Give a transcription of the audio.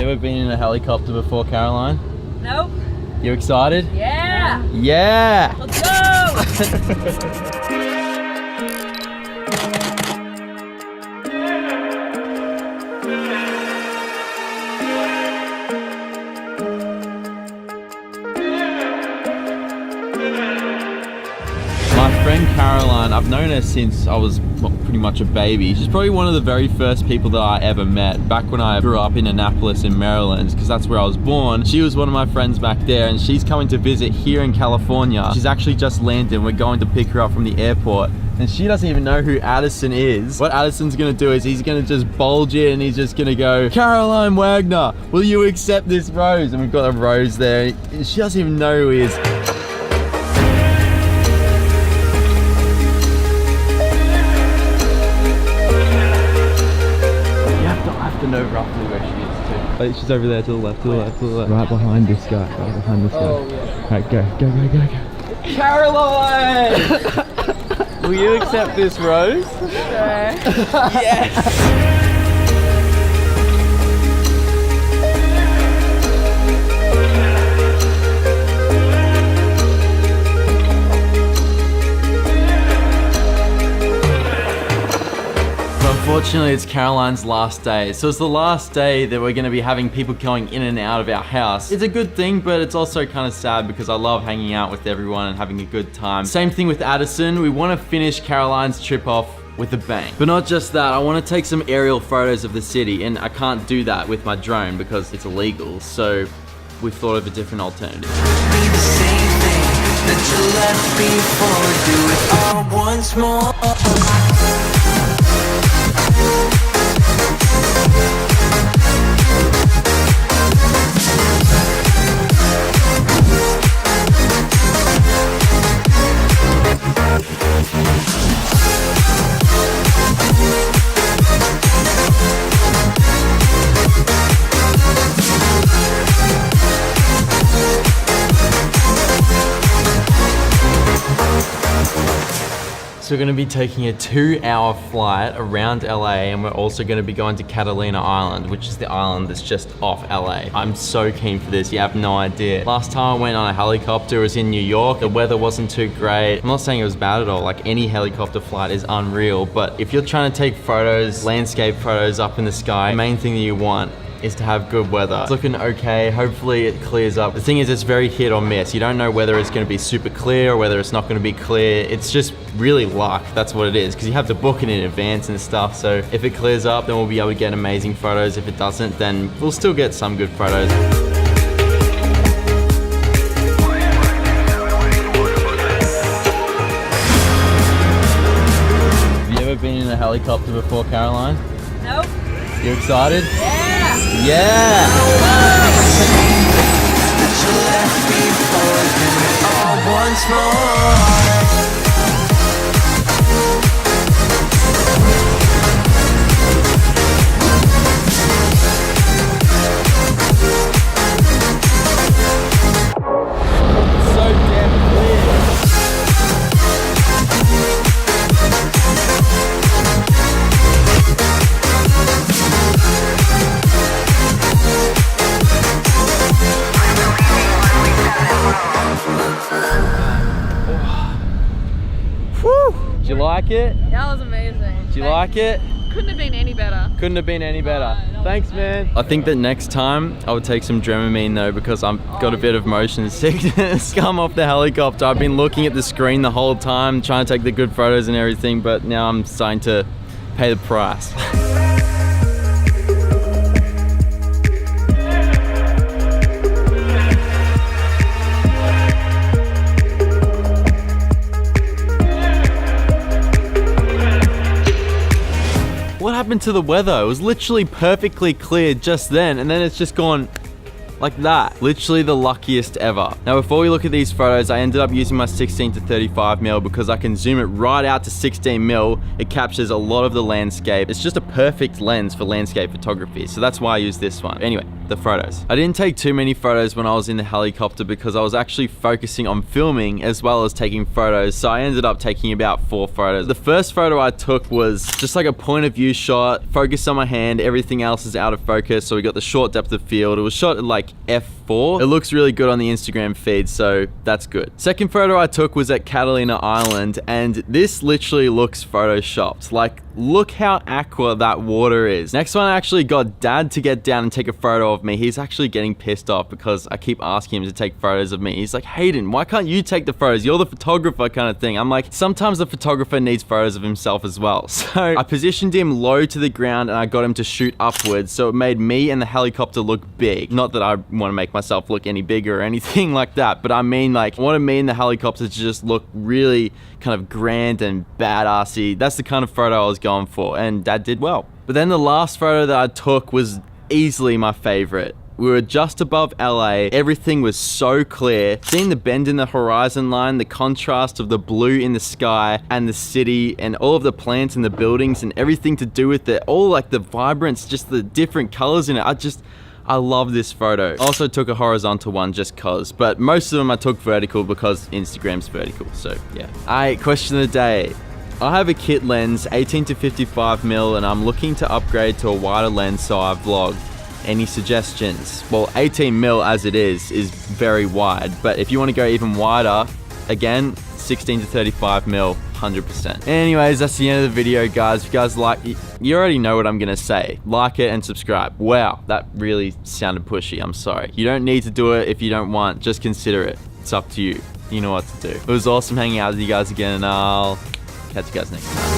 ever been in a helicopter before, Caroline? Nope. You excited? Yeah. Yeah! Let's go! My friend Caroline, I've known her since I was pretty much a baby. She's probably one of the very first people that I ever met back when I grew up in Annapolis in Maryland, because that's where I was born. She was one of my friends back there, and she's coming to visit here in California. She's actually just landed. We're going to pick her up from the airport, and she doesn't even know who Addison is. What Addison's gonna do is he's gonna just bulge in and he's just gonna go, "Caroline Wagner, will you accept this rose?" And we've got a rose there. She doesn't even know who he is. To know roughly where she is too. But she's over there to the left, to the left, to the left. Right behind this guy, right behind this guy. Oh, yeah. Alright, go, go, go, go, go. Caroline! Will you accept this rose? Sure. Yes! Unfortunately, it's Caroline's last day. So it's the last day that we're gonna be having people going in and out of our house. It's a good thing, but it's also kind of sad because I love hanging out with everyone and having a good time. Same thing with Addison. We wanna finish Caroline's trip off with a bang. But not just that, I wanna take some aerial photos of the city, and I can't do that with my drone because it's illegal. So we've thought of a different alternative. Be the same thing that you left before. Do it all once more. So we're gonna be taking a 2-hour flight around LA, and we're also gonna be going to Catalina Island, which is the island that's just off LA. I'm so keen for this, you have no idea. Last time I went on a helicopter was in New York. The weather wasn't too great. I'm not saying it was bad at all, like any helicopter flight is unreal, but if you're trying to take photos, landscape photos up in the sky, the main thing that you want is to have good weather. It's looking okay, hopefully it clears up. The thing is, it's very hit or miss. You don't know whether it's gonna be super clear or whether it's not gonna be clear. It's just really luck, that's what it is, because you have to book it in advance and stuff. So if it clears up, then we'll be able to get amazing photos. If it doesn't, then we'll still get some good photos. Have you ever been in a helicopter before, Caroline? Nope. You excited? Yeah. Yeah! Once more. Did you like it? That was amazing. Did you like it? Couldn't have been any better. Couldn't have been any better. No, Thanks, man. I think that next time I would take some Dramamine though, because I've got a bit of motion sickness. Come off the helicopter. I've been looking at the screen the whole time, trying to take the good photos and everything, but now I'm starting to pay the price. What happened to the weather? It was literally perfectly clear just then, and then it's just gone like that. Literally the luckiest ever. Now before we look at these photos, I ended up using my 16 to 35mm because I can zoom it right out to 16mm. It captures a lot of the landscape. It's just a perfect lens for landscape photography, so that's why I use this one. Anyway, the photos. I didn't take too many photos when I was in the helicopter because I was actually focusing on filming as well as taking photos, so I ended up taking about 4 photos. The first photo I took was just like a point of view shot, focused on my hand, everything else is out of focus, so we got the short depth of field. It was shot at like f4. It looks really good on the Instagram feed, so that's good. Second photo I took was at Catalina Island, and this literally looks photoshopped. Like, look how aqua that water is. Next one, I actually got Dad to get down and take a photo of me. He's actually getting pissed off because I keep asking him to take photos of me. He's like, Hayden, why can't you take the photos? You're the photographer kind of thing. I'm like, sometimes the photographer needs photos of himself as well. So I positioned him low to the ground and I got him to shoot upwards, so it made me and the helicopter look big. Not that I want to make myself look any bigger or anything like that, but I mean, like, I wanted me and the helicopter to just look really kind of grand and badassy. That's the kind of photo I was going for, and Dad did well. But then the last photo that I took was easily my favorite. We were just above LA, everything was so clear. Seeing the bend in the horizon line, the contrast of the blue in the sky and the city and all of the plants and the buildings and everything to do with it, all like the vibrance, just the different colors in it. I love this photo. I also took a horizontal one just cause, but most of them I took vertical because Instagram's vertical, so yeah. Alright, question of the day. I have a kit lens, 18 to 55mm, and I'm looking to upgrade to a wider lens so I vlog. Any suggestions? Well, 18mm as it is very wide, but if you want to go even wider, again, 16 to 35mm, 100%. Anyways, that's the end of the video, guys. If you guys like, you already know what I'm gonna say. Like it and subscribe. Wow, that really sounded pushy. I'm sorry. You don't need to do it if you don't want. Just consider it. It's up to you. You know what to do. It was awesome hanging out with you guys again, and I'll catch you guys next time.